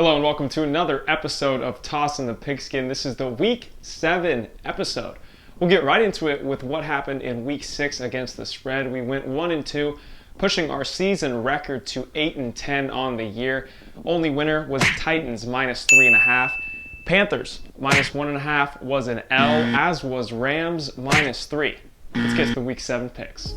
Hello and welcome to another episode of Tossing the Pigskin. This is the Week 7 episode. We'll get right into it with what happened in Week 6 against the spread. We went 1-2, pushing our season record to 8-10 on the year. Only winner was Titans minus 3.5. Panthers minus 1.5 was an L, as was Rams minus 3. Let's get to the Week 7 picks.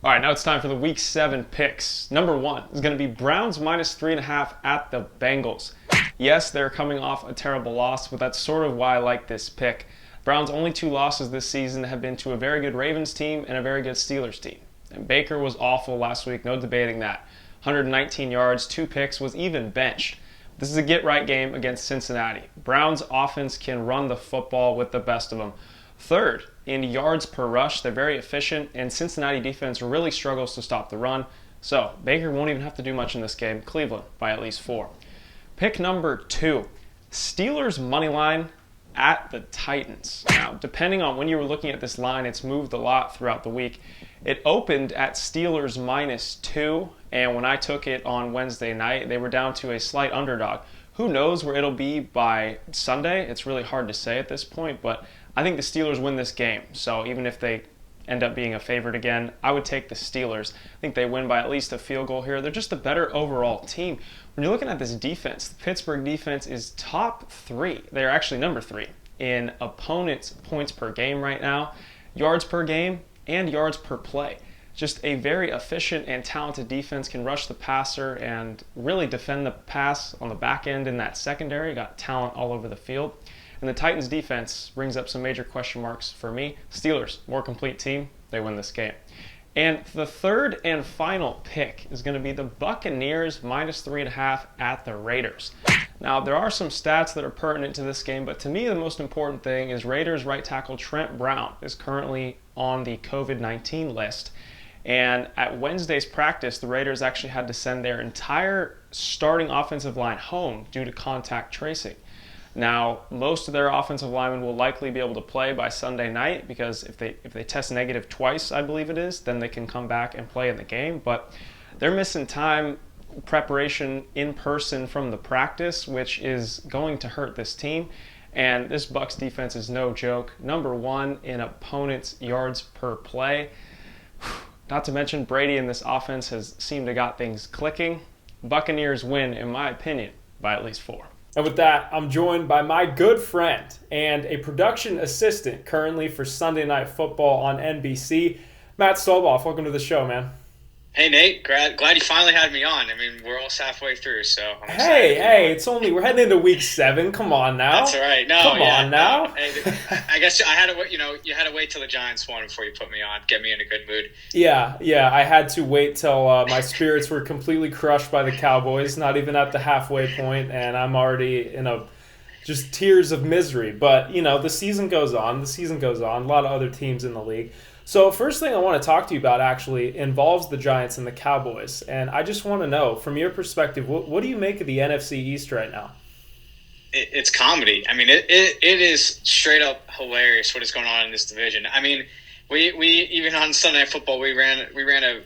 All right, now it's time for the Week 7 picks. Number 1 is going to be Browns minus 3.5 at the Bengals. Yes, they're coming off a terrible loss, but that's sort of why I like this pick. Browns' only 2 losses this season have been to a very good Ravens team and a very good Steelers team. And Baker was awful last week, no debating that. 119 yards, 2 picks, was even benched. This is a get-right game against Cincinnati. Browns' offense can run the football with the best of them. Third in yards per rush, they're very efficient, and Cincinnati defense really struggles to stop the run. So Baker won't even have to do much in this game. Cleveland by at least 4. Pick number 2, Steelers money line at the Titans. Now, depending on when you were looking at this line, it's moved a lot throughout the week. It opened at Steelers minus 2, and when I took it on Wednesday night, they were down to a slight underdog. Who knows where it'll be by Sunday? It's really hard to say at this point, but I think the Steelers win this game. So even if they end up being a favorite again, I would take the Steelers. I think they win by at least a field goal here. They're just a better overall team. When you're looking at this defense, the Pittsburgh defense is top 3. They're actually number 3 in opponents' points per game right now, yards per game, and yards per play. Just a very efficient and talented defense, can rush the passer and really defend the pass on the back end in that secondary. Got talent all over the field. And the Titans defense brings up some major question marks for me. Steelers, more complete team, they win this game. And the third and final pick is going to be the Buccaneers minus 3.5 at the Raiders. Now, there are some stats that are pertinent to this game, but to me the most important thing is Raiders right tackle Trent Brown is currently on the COVID-19 list. And at Wednesday's practice, the Raiders actually had to send their entire starting offensive line home due to contact tracing. Now, most of their offensive linemen will likely be able to play by Sunday night because if they test negative twice, I believe it is, then they can come back and play in the game. But they're missing time preparation in person from the practice, which is going to hurt this team. And this Bucs defense is no joke. Number 1 in opponents' yards per play. Not to mention Brady in this offense has seemed to got things clicking. Buccaneers win, in my opinion, by at least 4. And with that, I'm joined by my good friend and a production assistant currently for Sunday Night Football on NBC, Matt Stolbof. Welcome to the show, man. Hey, Nate. Glad you finally had me on. I mean, we're almost halfway through, so I'm excited. We're heading into Week 7. Come on now. That's all right. Come on now. I guess I had to, you had to wait till the Giants won before you put me on, get me in a good mood. Yeah. I had to wait till my spirits were completely crushed by the Cowboys, not even at the halfway point, and I'm already in just tears of misery. But, the season goes on. A lot of other teams in the league. So first thing I want to talk to you about actually involves the Giants and the Cowboys. And I just want to know, from your perspective, what do you make of the NFC East right now? It's comedy. I mean, it is straight up hilarious what is going on in this division. I mean, we even on Sunday Night Football, we ran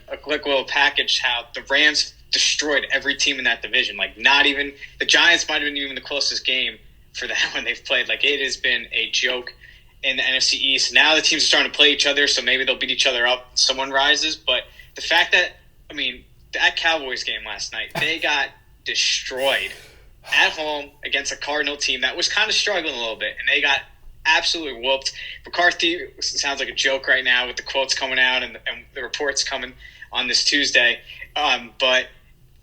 a quick little package how the Rams destroyed every team in that division. Like, not even – the Giants might have been even the closest game for that when they've played. Like, it has been a joke in the NFC East. Now the teams are starting to play each other, so maybe they'll beat each other up. Someone rises. But the fact that, that Cowboys game last night, they got destroyed at home against a Cardinal team that was kind of struggling a little bit, and they got absolutely whooped. McCarthy sounds like a joke right now with the quotes coming out and the reports coming on this Tuesday. But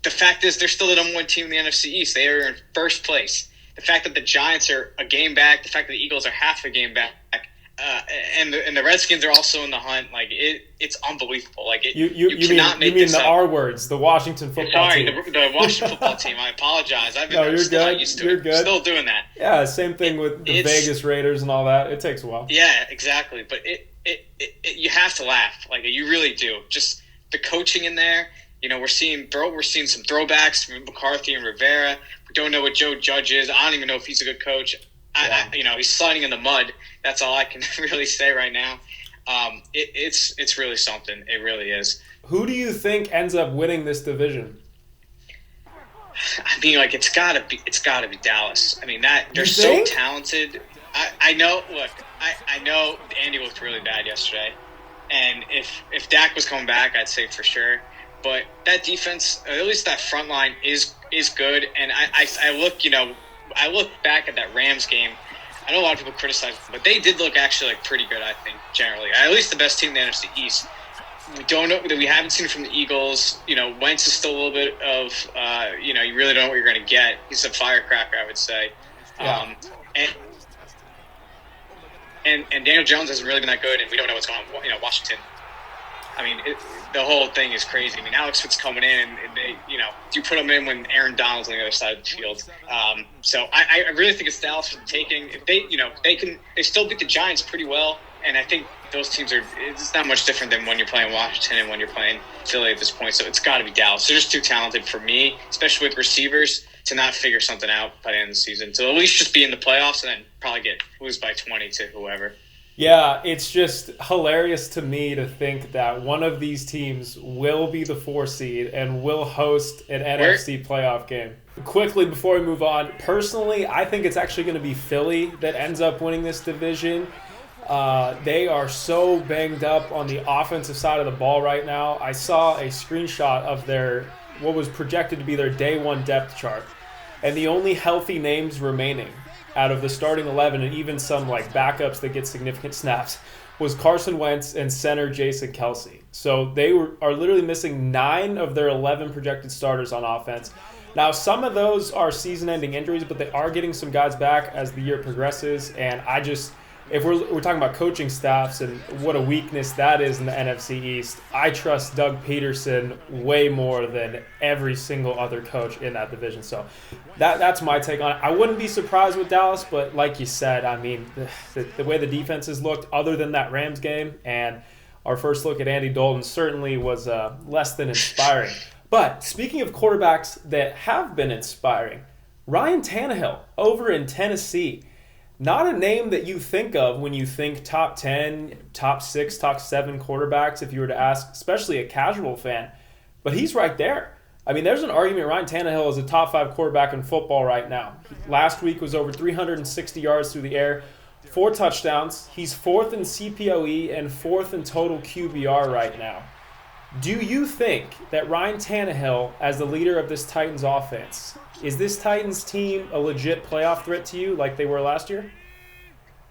the fact is they're still the number 1 team in the NFC East. They are in first place. The fact that the Giants are a game back, the fact that the Eagles are half a game back, and the Redskins are also in the hunt, like it's unbelievable. Like you cannot make this up. You mean the R words, the Washington football team. Sorry, the Washington football team. I apologize. I'm still not used to it. Good. Still doing that. Yeah, same thing with the Vegas Raiders and all that. It takes a while. Yeah, exactly. But it you have to laugh. Like, you really do. Just the coaching in there. We're seeing some throwbacks from McCarthy and Rivera. We don't know what Joe Judge is. I don't even know if he's a good coach. He's sliding in the mud. That's all I can really say right now. It's really something. It really is. Who do you think ends up winning this division? I mean, like it's gotta be Dallas. I mean that they're You so think? talented. I know. Look, I know Andy looked really bad yesterday, and if Dak was coming back, I'd say for sure. But that defense, at least that front line, is good. And I look back at that Rams game. I know a lot of people criticize them, but they did look actually like pretty good. I think generally, at least the best team in the NFC East. We don't know that we haven't seen from the Eagles. Wentz is still a little bit of you really don't know what you're going to get. He's a firecracker, I would say. Yeah. And Daniel Jones hasn't really been that good, and we don't know what's going on. Washington. I mean, the whole thing is crazy. I mean, Alex Smith's coming in, and they, you put him in when Aaron Donald's on the other side of the field. So I really think it's Dallas for the taking. If they still beat the Giants pretty well, and I think those teams it's not much different than when you're playing Washington and when you're playing Philly at this point. So it's got to be Dallas. They're just too talented for me, especially with receivers, to not figure something out by the end of the season. So at least just be in the playoffs and then probably lose by 20 to whoever. Yeah, it's just hilarious to me to think that one of these teams will be the 4 seed and will host an NFC playoff game. Quickly, before we move on, personally, I think it's actually going to be Philly that ends up winning this division. They are so banged up on the offensive side of the ball right now. I saw a screenshot of what was projected to be their day 1 depth chart, and the only healthy names remaining out of the starting 11 and even some like backups that get significant snaps was Carson Wentz and center Jason Kelce. So they are literally missing 9 of their 11 projected starters on offense. Now, some of those are season-ending injuries, but they are getting some guys back as the year progresses. And if we're talking about coaching staffs and what a weakness that is in the NFC East, I trust Doug Peterson way more than every single other coach in that division. So that's my take on it. I wouldn't be surprised with Dallas, but like you said, I mean, the way the defenses looked, other than that Rams game, and our first look at Andy Dalton certainly was less than inspiring. But speaking of quarterbacks that have been inspiring, Ryan Tannehill over in Tennessee. Not a name that you think of when you think top 10, top 6, top 7 quarterbacks, if you were to ask, especially a casual fan. But he's right there. I mean, there's an argument Ryan Tannehill is a top 5 quarterback in football right now. Last week was over 360 yards through the air, 4 touchdowns. He's 4th in CPOE and 4th in total QBR right now. Do you think that Ryan Tannehill, as the leader of this Titans offense, is this Titans team a legit playoff threat to you like they were last year?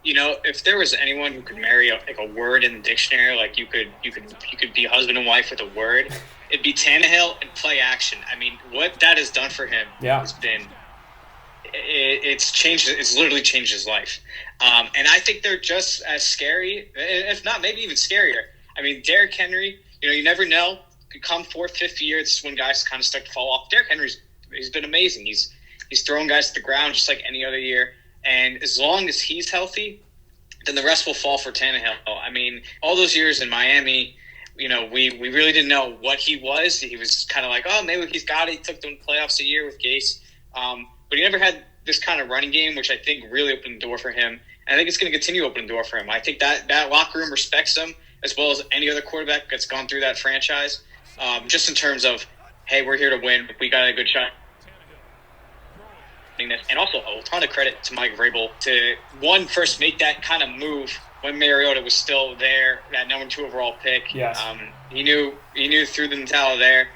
If there was anyone who could marry a word in the dictionary, like you could be husband and wife with a word, it'd be Tannehill and play action. I mean, what that has done for him has been it's changed. It's literally changed his life. And I think they're just as scary, if not maybe even scarier. I mean, Derrick Henry. You never know. Could come 4th, 5th year. This is when guys kind of start to fall off. Derrick Henry's been amazing. He's throwing guys to the ground just like any other year. And as long as he's healthy, then the rest will fall for Tannehill. I mean, all those years in Miami, we really didn't know what he was. He was kind of like, oh, maybe he's got it. He took them playoffs a year with Gase. But he never had this kind of running game, which I think really opened the door for him. And I think it's going to continue to open the door for him. I think that locker room respects him as well as any other quarterback that's gone through that franchise, just in terms of, hey, we're here to win. We got a good shot. And also a ton of credit to Mike Vrabel to, first make that kind of move when Mariota was still there, that number 2 overall pick. Yes. He knew threw the Nutella there.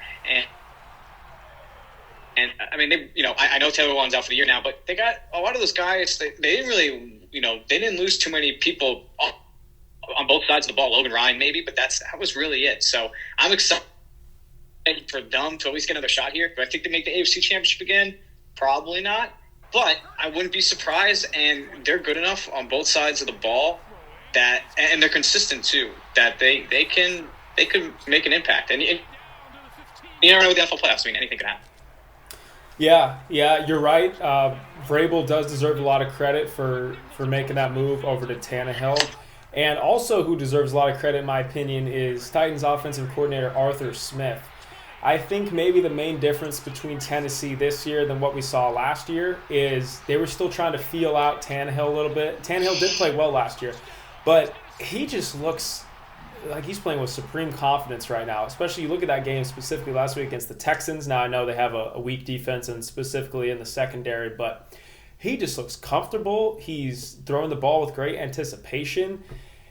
And I mean, I know Taylor Lewan's out for the year now, but they got a lot of those guys. They didn't really, they didn't lose too many people on both sides of the ball. Logan Ryan maybe, but that was really it. So I'm excited for them to at least get another shot here. Do I think they make the AFC Championship again? Probably not. But I wouldn't be surprised, and they're good enough on both sides of the ball and they're consistent too, that they can make an impact. And you never know with the NFL playoffs. I mean, anything can happen. Yeah, you're right. Vrabel does deserve a lot of credit for making that move over to Tannehill. And also who deserves a lot of credit, in my opinion, is Titans offensive coordinator Arthur Smith. I think maybe the main difference between Tennessee this year than what we saw last year is they were still trying to feel out Tannehill a little bit. Tannehill did play well last year, but he just looks he's playing with supreme confidence right now. Especially you look at that game specifically last week against the Texans. Now I know they have a weak defense and specifically in the secondary, but he just looks comfortable. He's throwing the ball with great anticipation.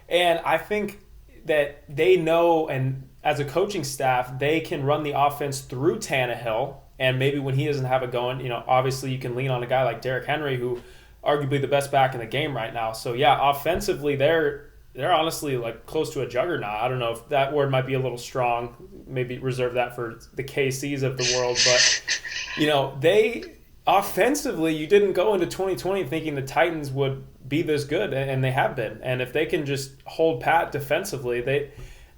And I think that they know, and as a coaching staff, they can run the offense through Tannehill. And maybe when he doesn't have it going, obviously you can lean on a guy like Derrick Henry, who arguably the best back in the game right now. So yeah, offensively they're honestly like close to a juggernaut. I don't know if that word might be a little strong. Maybe reserve that for the KCs of the world. But they offensively, you didn't go into 2020 thinking the Titans would be this good, and they have been. And if they can just hold pat defensively,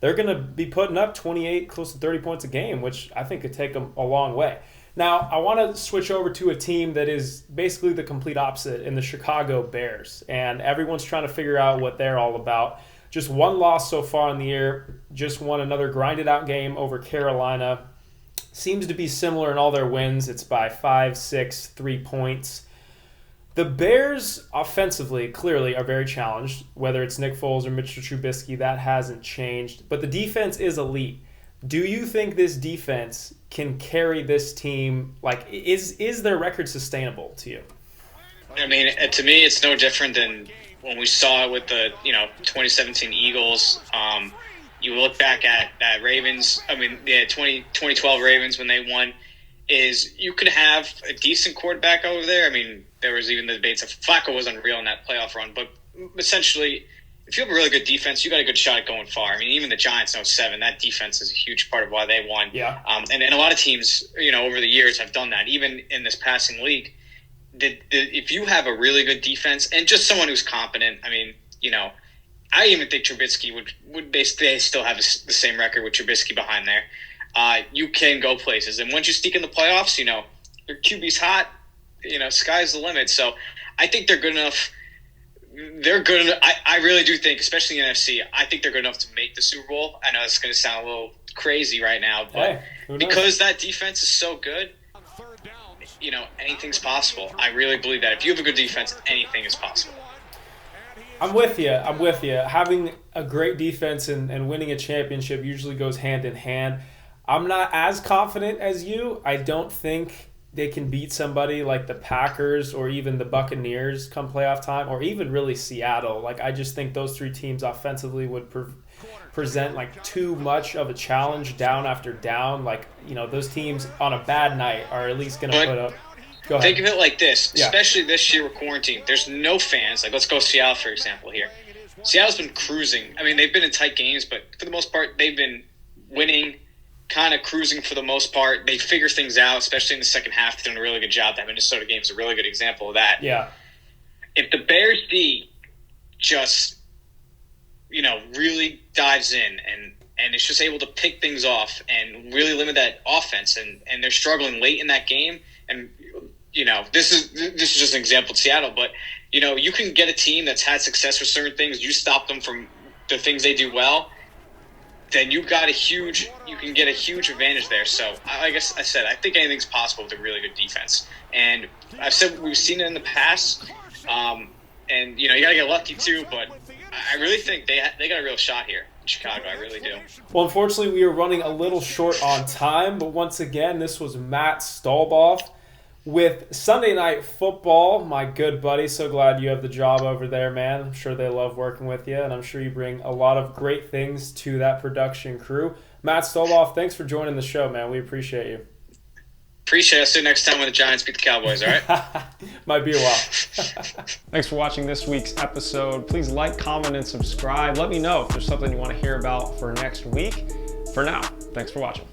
they're going to be putting up 28, close to 30 points a game, which I think could take them a long way. Now, I want to switch over to a team that is basically the complete opposite in the Chicago Bears, and everyone's trying to figure out what they're all about. Just one loss so far in the year, just won another grinded-out game over Carolina. Seems to be similar in all their wins. It's by 5, 6, 3 points. The Bears offensively clearly are very challenged, whether it's Nick Foles or Mitchell Trubisky, that hasn't changed. But the defense is elite. Do you think this defense can carry this team? Like, is their record sustainable to you? I mean, to me, it's no different than when we saw it with the 2017 Eagles. You look back at Ravens, 2012 Ravens when they won, is you could have a decent quarterback over there. I mean, there was even the debates of Flacco was unreal in that playoff run. But essentially, if you have a really good defense, you got a good shot at going far. I mean, even the Giants in 2007, that defense is a huge part of why they won. Yeah. And a lot of teams, over the years have done that. Even in this passing league, if you have a really good defense and just someone who's competent, I mean, I even think Trubisky would basically still have the same record with Trubisky behind there. You can go places. And once you sneak in the playoffs, your QB's hot, sky's the limit. So I think they're good enough. They're good enough. I really do think, especially in the NFC, I think they're good enough to make the Super Bowl. I know it's going to sound a little crazy right now, but because that defense is so good, anything's possible. I really believe that. If you have a good defense, anything is possible. I'm with you. Having a great defense and winning a championship usually goes hand in hand. I'm not as confident as you. I don't think they can beat somebody like the Packers or even the Buccaneers come playoff time, or even really Seattle. Like, I just think those three teams offensively would present like too much of a challenge down after down. Like, those teams on a bad night are at least going to put up. Go ahead. Think of it like this, especially this year with quarantine. There's no fans. Like, let's go Seattle, for example, here. Seattle's been cruising. I mean, they've been in tight games, but for the most part, they've been winning, kind of cruising for the most part. They figure things out, especially in the second half. They're doing a really good job. That Minnesota game is a really good example of that. Yeah. If the Bears D just, really dives in and it's just able to pick things off and really limit that offense, and they're struggling late in that game, and this is just an example of Seattle, but you can get a team that's had success with certain things. You stop them from the things they do well, then you can get a huge advantage there. So I guess I said I think anything's possible with a really good defense, and I've said we've seen it in the past, and you gotta get lucky too. But I really think they got a real shot here in Chicago. I really do. Well, unfortunately, we are running a little short on time, but once again, this was Matt Stolbof with Sunday Night Football, my good buddy. So glad you have the job over there, man. I'm sure they love working with you, and I'm sure you bring a lot of great things to that production crew. Matt Stolbof, thanks for joining the show, man. We appreciate you. Appreciate it. See you next time when the Giants beat the Cowboys, all right? Might be a while. Thanks for watching this week's episode. Please like, comment, and subscribe. Let me know if there's something you want to hear about for next week. For now, thanks for watching.